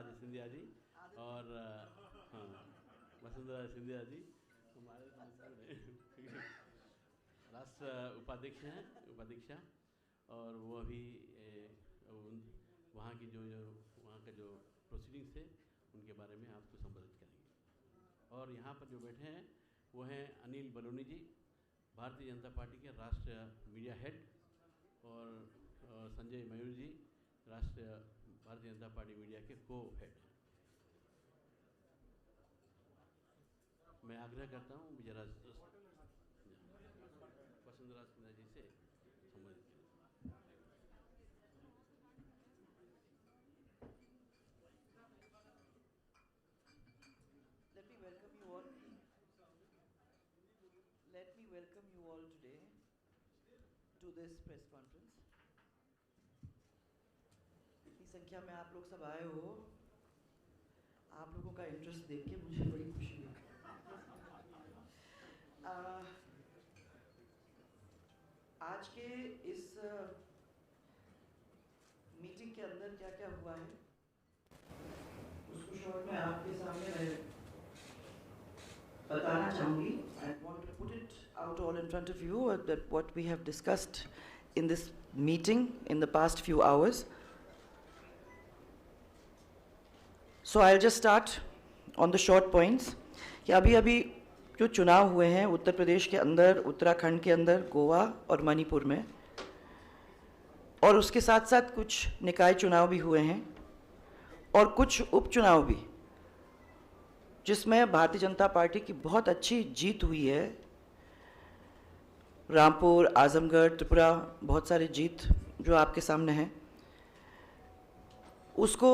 राजे सिंधिया जी और हाँ वसुंधरा सिंधिया जी हमारे राष्ट्र उपाध्यक्षा और वो अभी वहाँ की वहाँ का जो प्रोसीडिंग्स थे उनके बारे में आपको संबोधित करेंगे। और यहाँ पर जो बैठे हैं वो हैं अनिल बलूनी जी, भारतीय जनता पार्टी के राष्ट्रीय मीडिया हेड, और संजय मयूर जी, राष्ट्रीय भारतीय जनता पार्टी मीडिया के को हेड हैं। मैं आग्रह करता हूँ जरा वसुंधरा सिन्हा जी से संबोधित करें। Let me welcome you all. Let me welcome you all today to this press conference. इतनी संख्या में आप लोग सब आए हो, आप लोगों का इंटरेस्ट देख के मुझे बड़ी खुशी हुई। आज के इस मीटिंग के अंदर क्या क्या हुआ है उसको शॉर्ट में आपके सामने मैं बताना चाहूँगी. I want to put it out all in front of you that what we have discussed in this meeting in the past few hours. So I'll just start on the short points. कि अभी जो चुनाव हुए हैं उत्तर प्रदेश के अंदर, उत्तराखंड के अंदर, गोवा और मणिपुर में, और उसके साथ साथ कुछ निकाय चुनाव भी हुए हैं और कुछ उपचुनाव भी, जिसमें भारतीय जनता पार्टी की बहुत अच्छी जीत हुई है. रामपुर, आजमगढ़, त्रिपुरा, बहुत सारी जीत जो आपके सामने हैं, उसको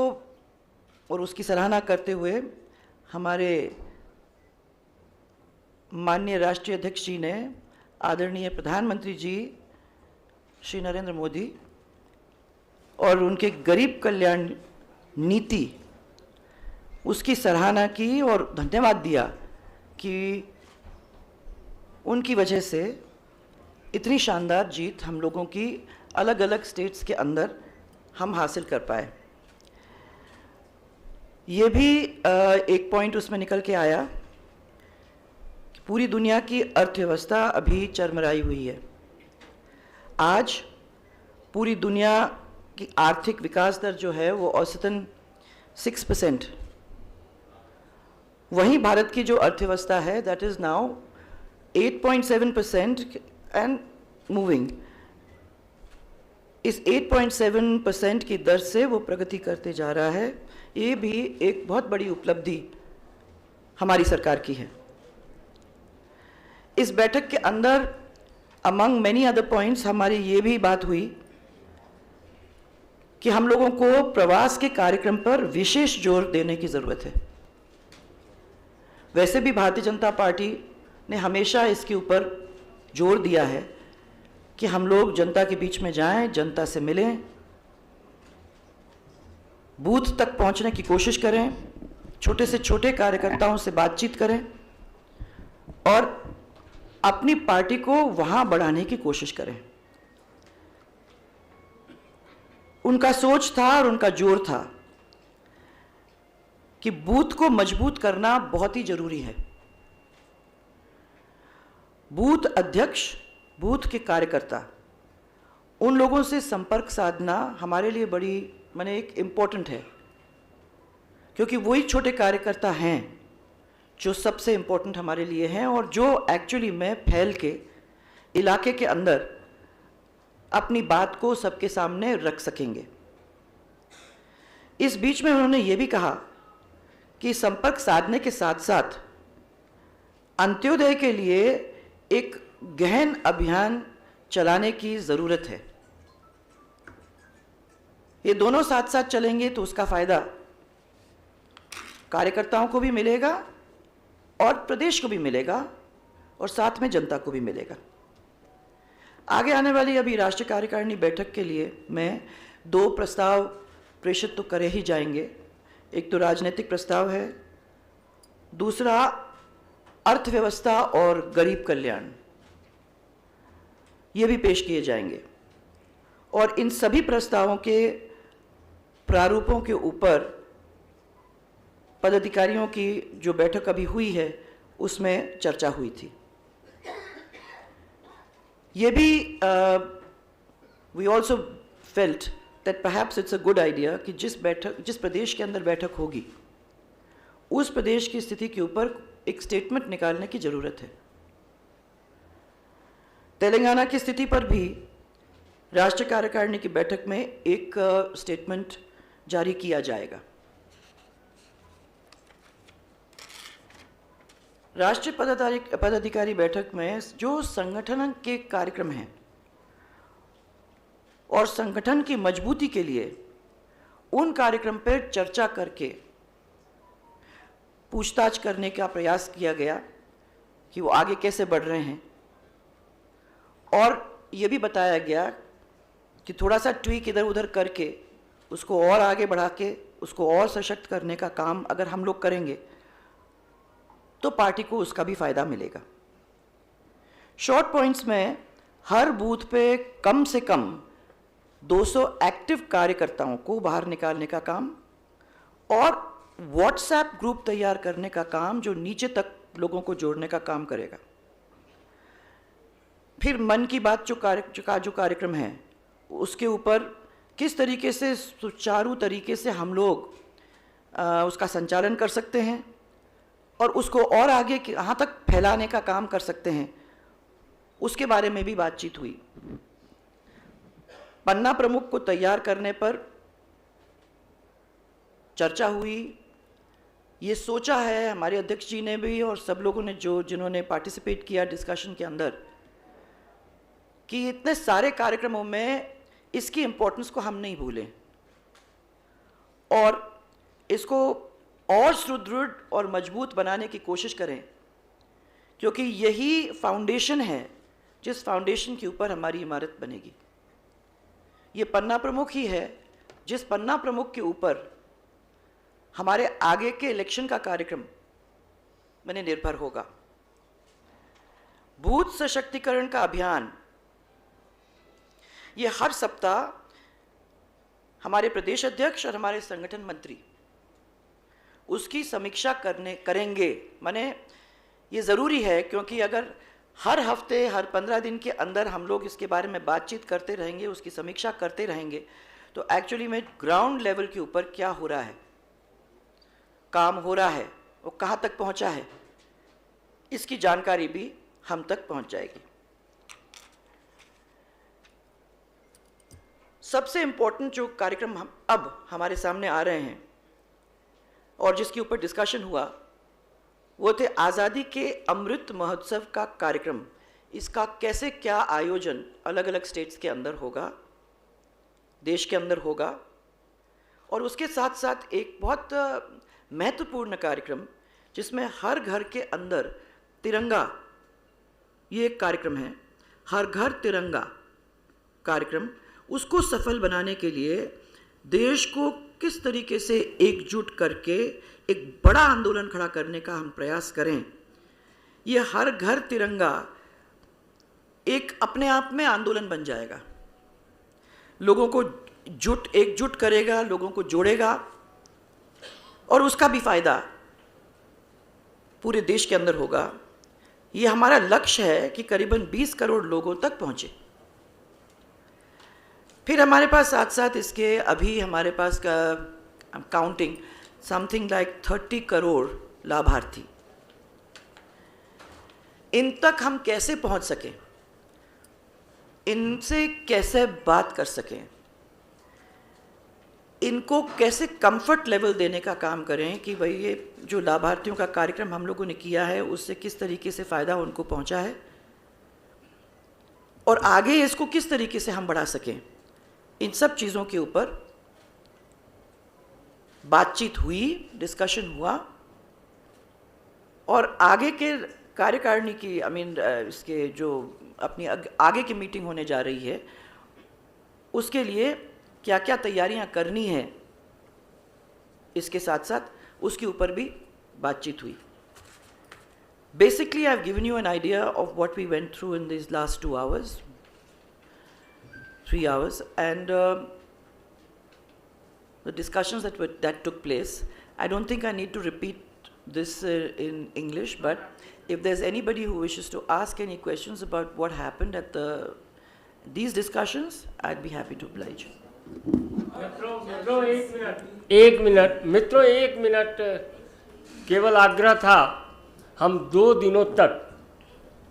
और उसकी सराहना करते हुए हमारे माननीय राष्ट्रीय अध्यक्ष जी ने, आदरणीय प्रधानमंत्री जी श्री नरेंद्र मोदी, और उनके गरीब कल्याण नीति, उसकी सराहना की और धन्यवाद दिया कि उनकी वजह से इतनी शानदार जीत हम लोगों की अलग अलग स्टेट्स के अंदर हम हासिल कर पाए. ये भी एक पॉइंट उसमें निकल के आया कि पूरी दुनिया की अर्थव्यवस्था अभी चरमराई हुई है. आज पूरी दुनिया की आर्थिक विकास दर जो है वो औसतन 6%. वहीं भारत की जो अर्थव्यवस्था है that is now 8.7% and moving. इस 8.7% की दर से वो प्रगति करते जा रहा है. ये भी एक बहुत बड़ी उपलब्धि हमारी सरकार की है. इस बैठक के अंदर अमंग मैनी अदर पॉइंट्स हमारी ये भी बात हुई कि हम लोगों को प्रवास के कार्यक्रम पर विशेष जोर देने की ज़रूरत है. वैसे भी भारतीय जनता पार्टी ने हमेशा इसके ऊपर जोर दिया है कि हम लोग जनता के बीच में जाएं, जनता से मिलें, बूथ तक पहुंचने की कोशिश करें, छोटे से छोटे कार्यकर्ताओं से बातचीत करें और अपनी पार्टी को वहां बढ़ाने की कोशिश करें. उनका सोच था और उनका जोर था कि बूथ को मजबूत करना बहुत ही जरूरी है. बूथ अध्यक्ष, बूथ के कार्यकर्ता, उन लोगों से संपर्क साधना हमारे लिए बड़ी एक इम्पोर्टेंट है, क्योंकि वही छोटे कार्यकर्ता हैं जो सबसे इम्पोर्टेंट हमारे लिए हैं और जो एक्चुअली में फैल के इलाके के अंदर अपनी बात को सबके सामने रख सकेंगे. इस बीच में उन्होंने ये भी कहा कि संपर्क साधने के साथ साथ अंत्योदय के लिए एक गहन अभियान चलाने की ज़रूरत है. ये दोनों साथ साथ चलेंगे तो उसका फ़ायदा कार्यकर्ताओं को भी मिलेगा और प्रदेश को भी मिलेगा और साथ में जनता को भी मिलेगा. आगे आने वाली अभी राष्ट्रीय कार्यकारिणी बैठक के लिए मैं 2 प्रस्ताव प्रेषित तो करे ही जाएंगे. एक तो राजनीतिक प्रस्ताव है, दूसरा अर्थव्यवस्था और गरीब कल्याण, ये भी पेश किए जाएंगे. और इन सभी प्रस्तावों के प्रारूपों के ऊपर पदाधिकारियों की जो बैठक अभी हुई है उसमें चर्चा हुई थी। ये भी we also felt that perhaps it's a good idea कि जिस प्रदेश के अंदर बैठक होगी उस प्रदेश की स्थिति के ऊपर एक स्टेटमेंट निकालने की ज़रूरत है। तेलंगाना की स्थिति पर भी राष्ट्रीय कार्यकारिणी की बैठक में एक स्टेटमेंट जारी किया जाएगा। राष्ट्रीय पदाधिकारी बैठक में जो संगठन के कार्यक्रम हैं और संगठन की मजबूती के लिए उन कार्यक्रम पर चर्चा करके पूछताछ करने का प्रयास किया गया कि वो आगे कैसे बढ़ रहे हैं, और ये भी बताया गया कि थोड़ा सा ट्वीक इधर उधर करके उसको और आगे बढ़ा के उसको और सशक्त करने का काम अगर हम लोग करेंगे तो पार्टी को उसका भी फायदा मिलेगा। शॉर्ट पॉइंट्स में हर बूथ पे कम से कम 200 एक्टिव कार्यकर्ताओं को बाहर निकालने का काम और व्हाट्सएप ग्रुप तैयार करने का काम जो नीचे तक लोगों को जोड़ने का काम करेगा। फिर मन की बात जो कार्यक्रम है उसके ऊपर किस तरीके से सुचारू तरीके से हम लोग उसका संचालन कर सकते हैं और उसको और आगे कहाँ तक फैलाने का काम कर सकते हैं, उसके बारे में भी बातचीत हुई। पन्ना प्रमुख को तैयार करने पर चर्चा हुई। ये सोचा है हमारे अध्यक्ष जी ने भी और सब लोगों ने जिन्होंने पार्टिसिपेट किया डिस्कशन के अंदर कि इतने सारे कार्यक्रमों में इसकी इम्पोर्टेंस को हम नहीं भूलें और इसको और सुदृढ़ और मजबूत बनाने की कोशिश करें, क्योंकि यही फाउंडेशन है जिस फाउंडेशन के ऊपर हमारी इमारत बनेगी। ये पन्ना प्रमुख ही है जिस पन्ना प्रमुख के ऊपर हमारे आगे के इलेक्शन का कार्यक्रम मैंने निर्भर होगा। बूथ सशक्तिकरण का अभियान ये हर सप्ताह हमारे प्रदेश अध्यक्ष और हमारे संगठन मंत्री उसकी समीक्षा करेंगे। माने ये ज़रूरी है, क्योंकि अगर हर हफ्ते हर 15 दिन के अंदर हम लोग इसके बारे में बातचीत करते रहेंगे, उसकी समीक्षा करते रहेंगे, तो एक्चुअली में ग्राउंड लेवल के ऊपर क्या हो रहा है, काम हो रहा है, वो कहाँ तक पहुँचा है, इसकी जानकारी भी हम तक पहुँच जाएगी। सबसे इम्पोर्टेंट जो कार्यक्रम हम अब हमारे सामने आ रहे हैं और जिसके ऊपर डिस्कशन हुआ वो थे आज़ादी के अमृत महोत्सव का कार्यक्रम। इसका कैसे क्या आयोजन अलग अलग स्टेट्स के अंदर होगा, देश के अंदर होगा, और उसके साथ साथ एक बहुत महत्वपूर्ण कार्यक्रम जिसमें हर घर के अंदर तिरंगा, ये एक कार्यक्रम है, हर घर तिरंगा कार्यक्रम, उसको सफल बनाने के लिए देश को किस तरीके से एकजुट करके एक बड़ा आंदोलन खड़ा करने का हम प्रयास करें। ये हर घर तिरंगा एक अपने आप में आंदोलन बन जाएगा, लोगों को एकजुट करेगा, लोगों को जोड़ेगा और उसका भी फायदा पूरे देश के अंदर होगा। ये हमारा लक्ष्य है कि करीबन 20 करोड़ लोगों तक पहुंचे। फिर हमारे पास साथ साथ इसके अभी हमारे पास काउंटिंग समथिंग लाइक 30 करोड़ लाभार्थी, इन तक हम कैसे पहुंच सकें, इनसे कैसे बात कर सकें, इनको कैसे कंफर्ट लेवल देने का काम करें कि भाई ये जो लाभार्थियों का कार्यक्रम हम लोगों ने किया है उससे किस तरीके से फ़ायदा उनको पहुंचा है और आगे इसको किस तरीके से हम बढ़ा सकें। इन सब चीज़ों के ऊपर बातचीत हुई, डिस्कशन हुआ और आगे के कार्यकारिणी की इसके जो अपनी आगे की मीटिंग होने जा रही है उसके लिए क्या क्या तैयारियां करनी है, इसके साथ साथ उसके ऊपर भी बातचीत हुई। Basically, I've given you an idea of what we went through in these last 2 hours, 3 hours, and the discussions that took place. I don't think I need to repeat this in English, but if there's anybody who wishes to ask any questions about what happened at these discussions, I'd be happy to oblige. मित्रों एक minute केवल आग्रह था। हम 2 दिनों तक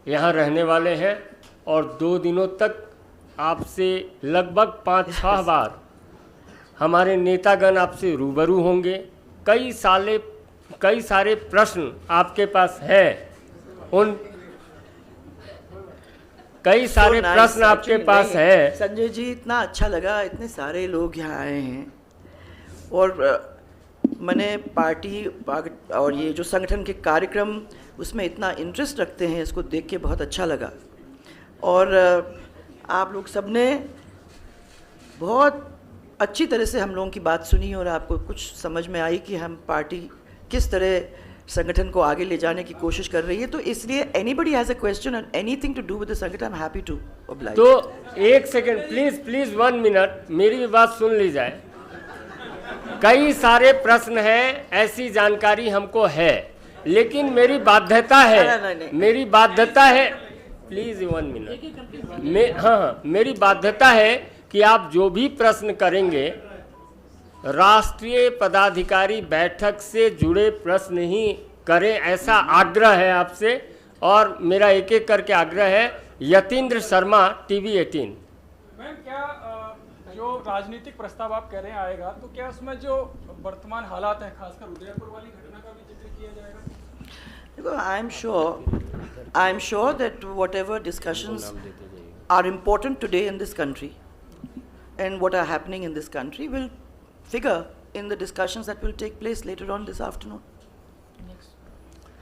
यहाँ रहने वाले हैं और 2 दिनों तक आपसे लगभग 5-6 बार हमारे नेतागण आपसे रूबरू होंगे। कई सारे प्रश्न आपके पास हैं, उन कई सारे प्रश्न आपके पास हैं। संजय जी, इतना अच्छा लगा, इतने सारे लोग यहाँ आए हैं और मैंने पार्टी और ये जो संगठन के कार्यक्रम उसमें इतना इंटरेस्ट रखते हैं, इसको देख के बहुत अच्छा लगा। और आप लोग सबने बहुत अच्छी तरह से हम लोगों की बात सुनी और आपको कुछ समझ में आई कि हम पार्टी किस तरह संगठन को आगे ले जाने की कोशिश कर रही है। तो इसलिए anybody has a question or anything to do with the Sangathan, I am happy to oblige. तो एक सेकंड प्लीज 1 मिनट, मेरी भी बात सुन ली जाए। कई सारे प्रश्न हैं, ऐसी जानकारी हमको है, लेकिन मेरी बाध्यता है, मेरी बाध्यता है, प्लीज 1 मिनट, हाँ, मेरी बाध्यता है कि आप जो भी प्रश्न करेंगे राष्ट्रीय पदाधिकारी बैठक से जुड़े प्रश्न ही करें, ऐसा आग्रह है आपसे। और मेरा एक एक करके आग्रह है। यतीन्द्र शर्मा, TV 18। मैम, क्या जो राजनीतिक प्रस्ताव आप कह रहे हैं आएगा, तो क्या उसमें जो वर्तमान हालात हैं, खासकर उदयपुर वाली घटना का भी जिक्र किया जाएगा? देखो, I am sure that whatever discussions are important today in this country and what are happening in this country will figure in the discussions that will take place later on this afternoon.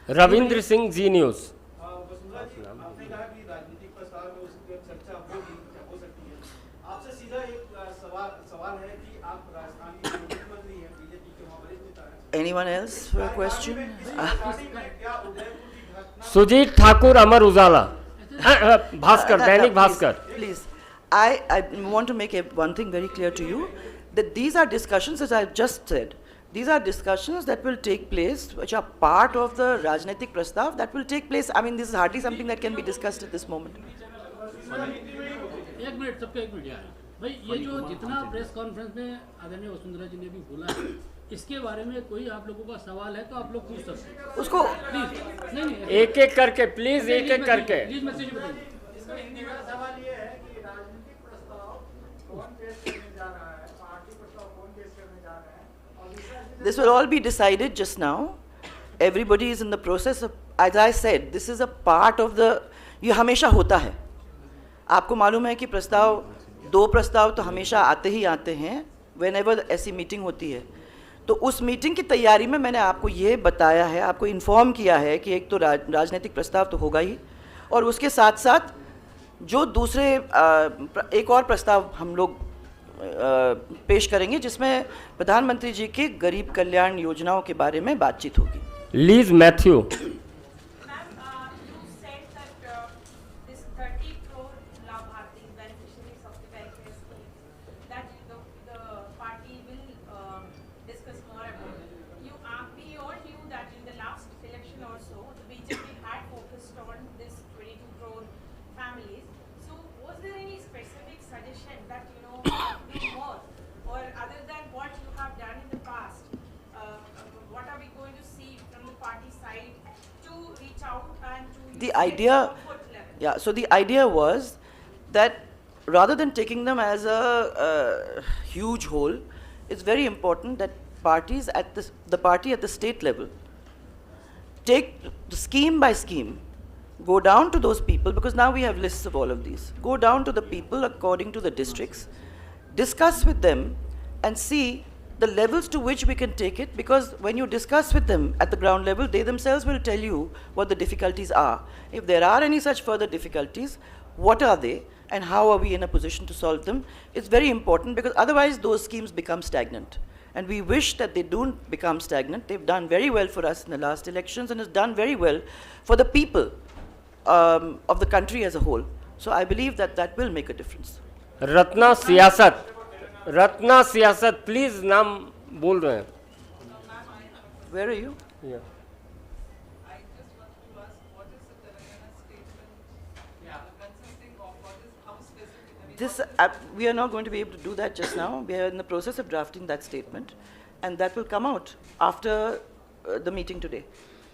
Ravindra Singh, Zee News. Vasundhara ji, आपने कहा कि राजनीतिक प्रस्ताव में उसकी चर्चा हो सकती है। आपसे सीधा एक सवाल है कि आप राजस्थान के मुख्यमंत्री हैं, बीजेपी के वहाँ वरिष्ठ नेता हैं। Anyone else for a question? Sujit Thakur, Amar Ujala, Bhaskar, Dainik Bhaskar. Please, I want to make one thing very clear to you, that these are discussions, as I've just said, these are discussions that will take place, which are part of the Rajneetik Prastav that will take place. I mean, this is hardly something that can be discussed at this moment. एक minute, सबको एक minute यार भाई, ये जो जितना press conference में आदरणीय वसुंधरा जी ने भी बोला है, इसके बारे में कोई आप लोगों का सवाल है तो आप लोग पूछ सकते हैं उसको। प्लीज नहीं, एक एक करके, प्लीज एक एक करके। प्लीज मैसेज बताइए। इसका हिंदी में सवाल ये है कि राजनीतिक प्रस्ताव कौन पेश करने जा रहा है, पार्टी प्रस्ताव कौन पेश करने जा रहे हैं, और दूसरा This will all be decided just now. Everybody is in the process of, as I said, this is a part of the, ये हमेशा होता है। आपको मालूम है कि प्रस्ताव, 2 प्रस्ताव तो हमेशा आते ही आते हैं whenever ऐसी मीटिंग होती है। तो उस मीटिंग की तैयारी में मैंने आपको ये बताया है, आपको इन्फॉर्म किया है कि एक तो राजनीतिक प्रस्ताव तो होगा ही, और उसके साथ साथ जो दूसरे एक और प्रस्ताव हम लोग पेश करेंगे, जिसमें प्रधानमंत्री जी के गरीब कल्याण योजनाओं के बारे में बातचीत होगी। Lease Matthew. The idea, yeah, so the idea was that rather than taking them as a huge whole, it's very important that parties at the party at the state level take scheme by scheme, go down to those people, because now we have lists of all of these, go down to the people according to the districts, discuss with them and see the levels to which we can take it, because when you discuss with them at the ground level, they themselves will tell you what the difficulties are. If there are any such further difficulties, what are they and how are we in a position to solve them? It's very important, because otherwise those schemes become stagnant. And we wish that they don't become stagnant. They've done very well for us in the last elections and has done very well for the people of the country as a whole. So I believe that that will make a difference. Ratna सियासत, please नाम बोल रहे हैं। Where are you? Yeah. I just wanted to ask, what is the Telangana statement consisting of? What is, how specific? I mean, This, what is we are not going to be able to do that just now. We are in the process of drafting that statement, and that will come out after the meeting today.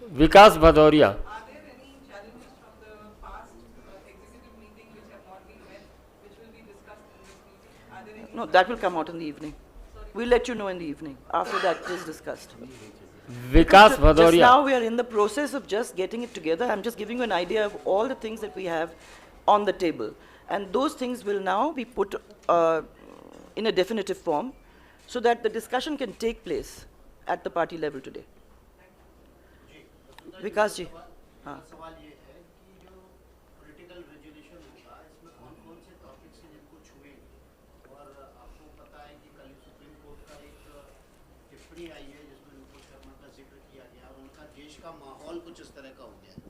Vikas Bhadauria. Are there any challenges from the past executive meeting which have not been met, which will be discussed in this meeting? Are there any? No, that will come out in the evening. We'll let you know in the evening after that is discussed. Vikas Just Bhadauria. now we are in the process of just getting it together. I'm just giving you an idea of all the things that we have on the table. And those things will now be put in a definitive form so that the discussion can take place at the party level today. Vikas ji. हाँ. सवाल ये है कि जो political resolution होगा इसमें कौन कौन से टॉपिक्स हैं जिनको छुएंगे और आपको पता है कि कल सुप्रीम कोर्ट का एक टिप्पणी आई है जिसमें नुपुर शर्मा का जिक्र किया गया उनका देश का माहौल कुछ इस तरह का हो गया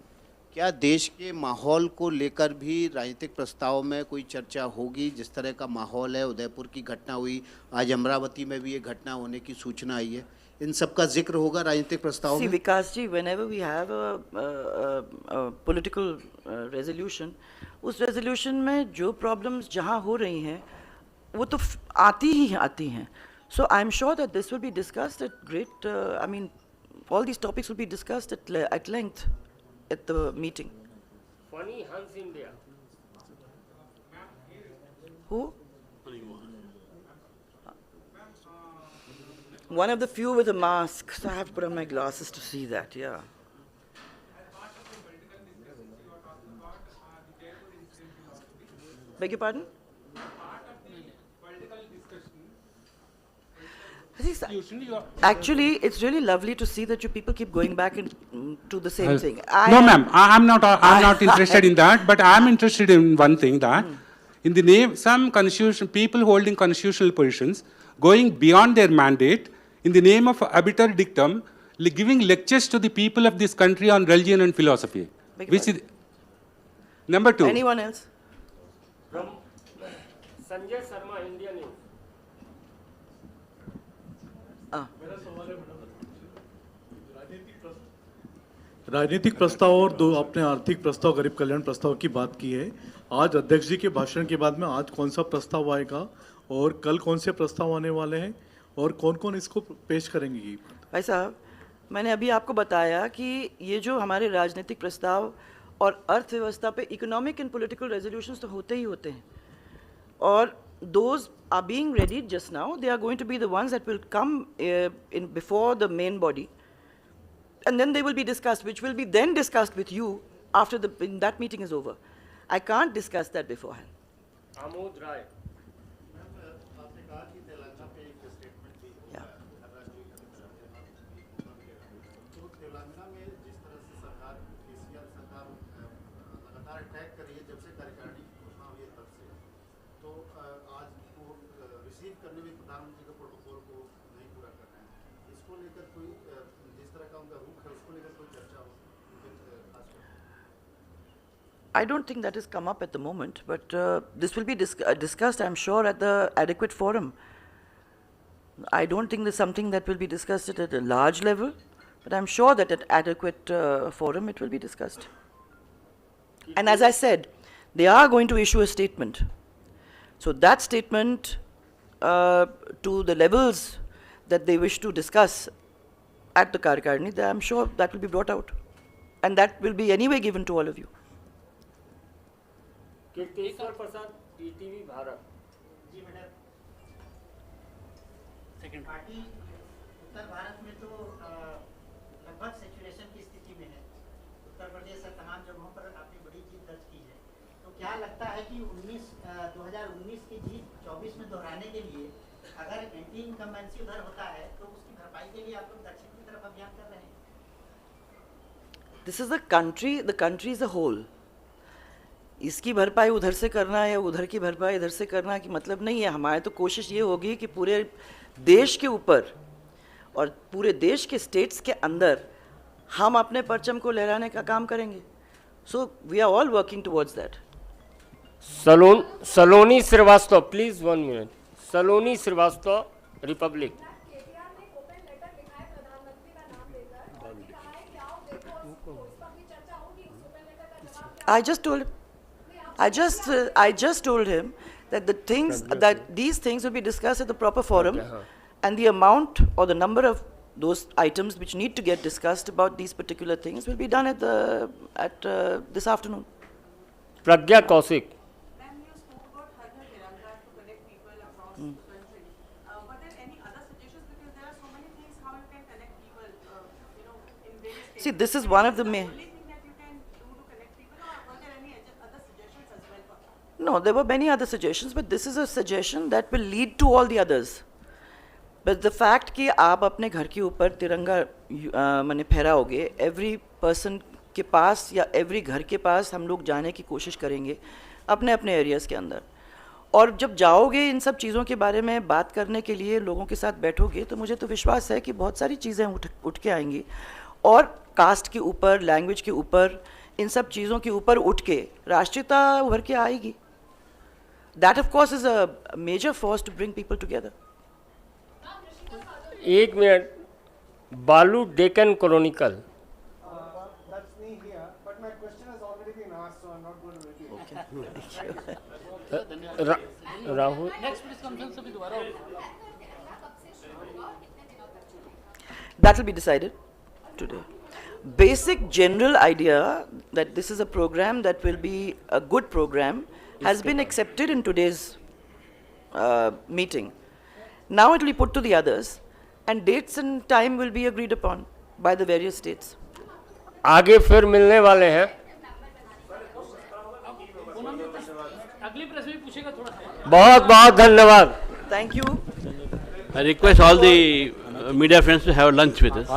क्या देश के माहौल को लेकर भी राजनीतिक प्रस्ताव में कोई चर्चा होगी जिस तरह का माहौल है उदयपुर की घटना हुई आज अमरावती में भी ये घटना होने की सूचना आई है इन सब का जिक्र होगा राजनीतिक प्रस्ताव See, में Vikas ji, whenever we have a political resolution, उस resolution में जो problems जहाँ हो रही हैं, वो तो आती हैं. So I'm sure that this will be discussed at great. I mean, all these topics will be discussed at length at the meeting. Funny Hans India. Who? One of the few with a mask, so I have to put on my glasses to see that, yeah. Beg your pardon? I think actually, it's really lovely to see that you people keep going back to the same thing. No, ma'am, I'm not interested in that, but I'm interested in one thing that in the name, some constitution, people holding constitutional positions, going beyond their mandate, in the name of arbiter dictum, giving lectures to the people of this country on religion and philosophy. Which is number two. Anyone else? From Sanjay Sharma, India News. राजनीतिक प्रस्ताव और दो आपने आर्थिक प्रस्ताव गरीब कल्याण प्रस्ताव की बात की है आज अध्यक्ष जी के भाषण के बाद में आज कौन सा प्रस्ताव आएगा और कल कौन से प्रस्ताव आने वाले हैं और कौन कौन इसको पेश करेंगे भाई साहब मैंने अभी आपको बताया कि ये जो हमारे राजनीतिक प्रस्ताव और अर्थव्यवस्था पे इकोनॉमिक एंड पॉलिटिकल रेजोल्यूशंस तो होते ही होते हैं और those are being readied just now. They are going to be the ones that will come in before the main body, and then they will be discussed, which will be then discussed with you after when that meeting is over. I can't discuss that beforehand. Amod Rai. आपने कहा कि तेलंगाना पे एक statement भी होगा तो तेलंगाना में जिस तरह से सरकार केसीआर सरकार लगातार अटैक कर रही है जब से कार्यकारिणी घोषणा हुई है तब से तो आज को रिसीव करने में प्रधानमंत्री के प्रोटोकॉल को नहीं पूरा कर रहे हैं इसको लेकर कोई जिस तरह का उनका रुख है उसको लेकर कोई चर्चा हो I don't think that has come up at the moment, but this will be discussed, I'm sure, at the adequate forum. I don't think there's something that will be discussed at a large level, but I'm sure that at adequate forum it will be discussed. And as I said, they are going to issue a statement. So that statement to the levels that they wish to discuss at the Karyakarni, I'm sure that will be brought out. And that will be anyway given to all of you. Kirtishwar Prasad TTV Bharat. जी madam second party उत्तर भारत में तो लगभग saturation की स्थिति में है उत्तर प्रदेश और तमाम जगहों पर आपने बड़ी जीत दर्ज की है तो क्या लगता है कि 2019 की जीत 24 में दोहराने के लिए अगर एंटी इनकम्बेंसी उधर होता है तो उसकी भरपाई के लिए आप लोग दक्षिण की तरफ अभियान कर रहे हैं This is the country as a whole. इसकी भरपाई उधर से करना या उधर की भरपाई इधर से करना की मतलब नहीं है. हमारी तो कोशिश ये होगी कि पूरे देश के ऊपर और पूरे देश के स्टेट्स के अंदर हम अपने परचम को लहराने का काम करेंगे. So we are all working towards that. Saloni Srivastava, please 1 minute. Saloni Srivastava, Republic. I just told him that the things that these things will be discussed at the proper forum, and the amount or the number of those items which need to get discussed about these particular things will be done at this afternoon. Pragya Kaushik. Ma'am, you spoke about Har Ghar Tiranga to connect people across the country. Were there any other suggestions? Because there are so many things how you can connect people, in various states. See, this is one of the main. Only thing that you can do to connect people, or were there any other suggestions as well for that? No, there were many other suggestions, but this is a suggestion that will lead to all the others. But the fact कि आप अपने घर के ऊपर तिरंगा माने फहराओगे, every person के पास या every घर के पास हम लोग जाने की कोशिश करेंगे अपने अपने एरियाज़ के अंदर, और जब जाओगे इन सब चीज़ों के बारे में बात करने के लिए लोगों के साथ बैठोगे, तो मुझे तो विश्वास है कि बहुत सारी चीज़ें उठ के आएंगी, और कास्ट के ऊपर, लैंग्वेज के ऊपर, इन सब चीज़ों के ऊपर उठ के राष्ट्रीयता उभर के आएगी. That of course is a major force to bring people together. एक मिनट. बालू Deccan Chronicle. That's me here, but my question has already been asked, so I'm not going to repeat. Rahul. Next press conference अभी दोबारा होगा. That will be decided today. Basic general idea that this is a program that will be a good program has been accepted in today's meeting. Now it will be put to the others, and dates and time will be agreed upon by the various states. आगे फिर मिलने वाले हैं. अगली press में पूछेगा थोड़ा. बहुत बहुत धन्यवाद. Thank you. I request all the media friends to have lunch with us.